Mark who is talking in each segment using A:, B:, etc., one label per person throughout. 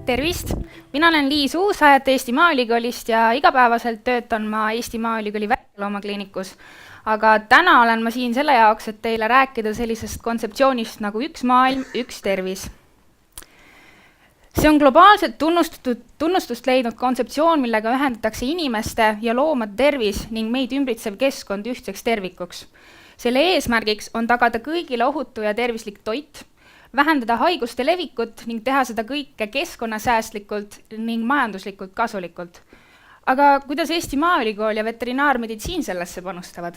A: Tervist! Mina olen Liis Uusajat Eesti Maaülikoolist ja igapäevaselt töötan ma Eesti Maaülikooli väikeloomakliinikus. Aga täna olen ma siin selle jaoks, et teile rääkida sellisest kontseptsioonist nagu üks maailm, üks tervis. See on globaalselt tunnustust leidnud kontseptsioon, millega ühendatakse inimeste ja loomade tervis ning meid ümbritsev keskkond ühtseks tervikuks. Selle eesmärgiks on tagada kõigile ohutu ja tervislik toit, vähendada haiguste levikut ning teha seda kõike keskkonnasäästlikult ning majanduslikult kasulikult. Aga kuidas Eesti Maaülikool ja veterinaarmeditsiin sellesse panustavad?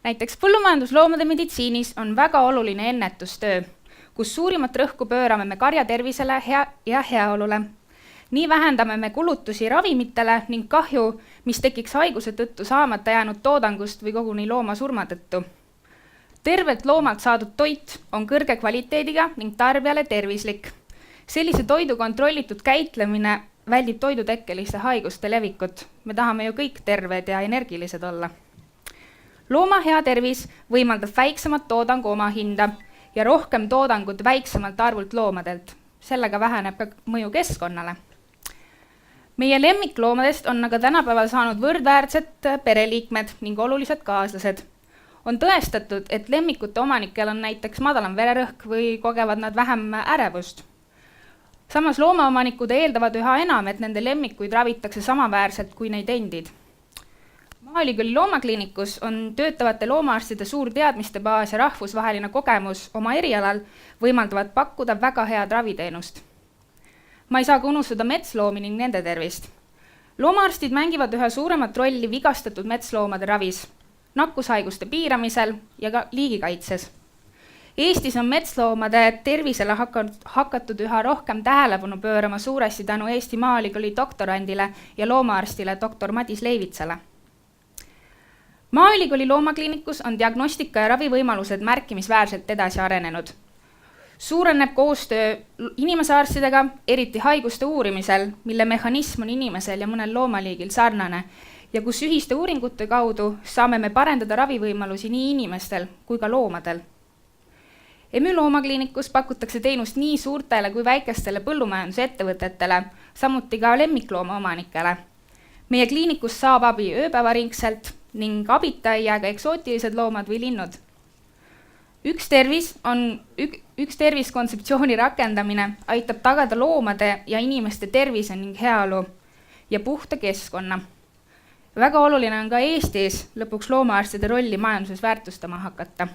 A: Näiteks põllumajandusloomade meditsiinis on väga oluline ennetustöö, kus suurimat rõhku pöörame me karja tervisele ja heaolule. Nii vähendame me kulutusi ravimitele ning kahju, mis tekiks haiguse tõttu saamata jäänud toodangust või koguni looma surma tõttu. Tervelt loomalt saadud toit on kõrge kvaliteediga ning tarbijale tervislik. Sellise toidu kontrollitud käitlemine väldib toidutekkeliste haiguste levikut. Me tahame ju kõik terved ja energilised olla. Looma hea tervis võimaldab väiksemat toodangu omahinda ja rohkem toodangut väiksemalt arvult loomadelt. Sellega väheneb ka mõju keskkonnale. Meie lemmikloomadest on aga tänapäeval saanud võrdväärsed pereliikmed ning olulised kaaslased. On tõestatud, et lemmikute omanikel on näiteks madalam vererõhk või kogevad nad vähem ärevust. Samas loomaomanikud eeldavad üha enam, et nende lemmikuid ravitakse samaväärselt kui neid endid. Maaülikooli loomakliinikus on töötavate loomaarstide suur teadmistebaas ja rahvusvaheline kogemus oma erialal võimaldavad pakkuda väga head raviteenust. Ma ei saa ka unustada metsloomi ning nende tervist. Loomaarstid mängivad üha suuremat rolli vigastatud metsloomade ravis, nakkushaiguste piiramisel ja ka liigikaitses. Eestis on metsloomade tervisele hakatud üha rohkem tähelepanu pöörama suuresti tänu Eesti Maaülikooli doktorandile ja loomaarstile dr. Madis Leivitsale. Maaülikooli loomakliinikus on diagnostika ja ravivõimalused märkimisväärselt edasi arenenud. Suureneb koostöö inimesearstidega, eriti haiguste uurimisel, mille mehhanism on inimesel ja mõnel loomaliigil sarnane, ja kus ühiste uuringute kaudu saame me parendada ravivõimalusi nii inimestel kui ka loomadel. EMÜ loomakliinikus pakutakse teenust nii suurtele kui väikestele põllumajandusettevõtetele, samuti ka lemmiklooma omanikele. Meie kliinikus saab abi ööpäevaringselt ning abita ei jää ka eksootilised loomad või linnud. Üks tervis kontseptsiooni rakendamine aitab tagada loomade ja inimeste tervise ning heaolu ja puhta keskkonna. Väga oluline on ka Eestis lõpuks loomaarstide rolli majanduses väärtustama hakata.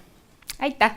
A: Aitäh!